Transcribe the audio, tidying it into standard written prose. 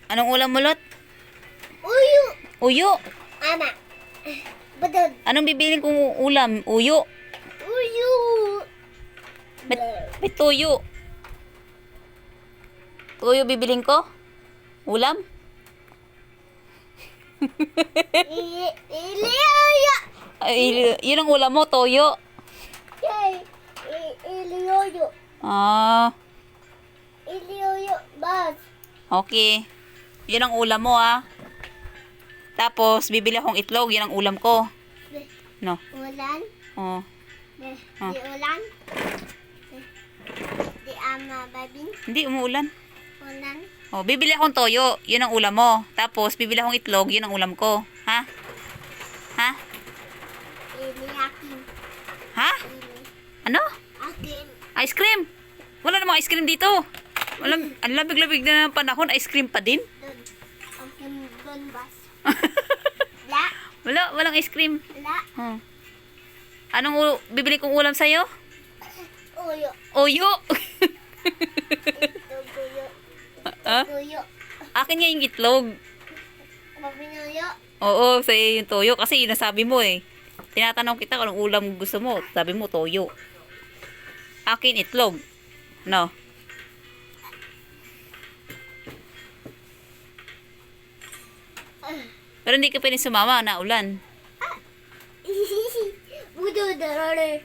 Anong ulam mo, Lot? Uyo. Uyo. Ama. Badod. Anong bibiling kong ulam? Uyo. Uyo. May tuyo. Tuyo bibiling ko? Ulam? Iliyoyo. Ay, yun ang ulam mo, toyo. Iliyoyo. Ah, Iliyoyo. Bas. okay. Yun ang ulam mo, ah. Tapos, bibili akong itlog. Yun ang ulam ko. No. Ulan. Oh. Di ulan. Di ama babing. Hindi, umuulan. Ulan. Oh, bibili akong toyo. Yun ang ulam mo. Tapos, bibili akong itlog. Yun ang ulam ko. Ha? Ha? Ili akin. Ha? Ili Ano? akin. Ice cream? Wala namang ice cream dito. Ang labig-labig na ng panahon. Ice cream pa din. Doon. Akin doon bas. La. Walang ice cream. La. Hmm. Bibili kong ulam sa'yo? Uyo. Oyo. Ito tuyo. Ha? Tuyo. Akin nga yung itlog. Papinuyo. Oo, sa'yo yung toyo. Kasi yun nasabi mo eh. Tinatanong kita kung anong ulam gusto mo. Sabi mo, toyo. Akin, itlog. No. Pero hindi ka pwedeng sumama na ulan. Budo darare.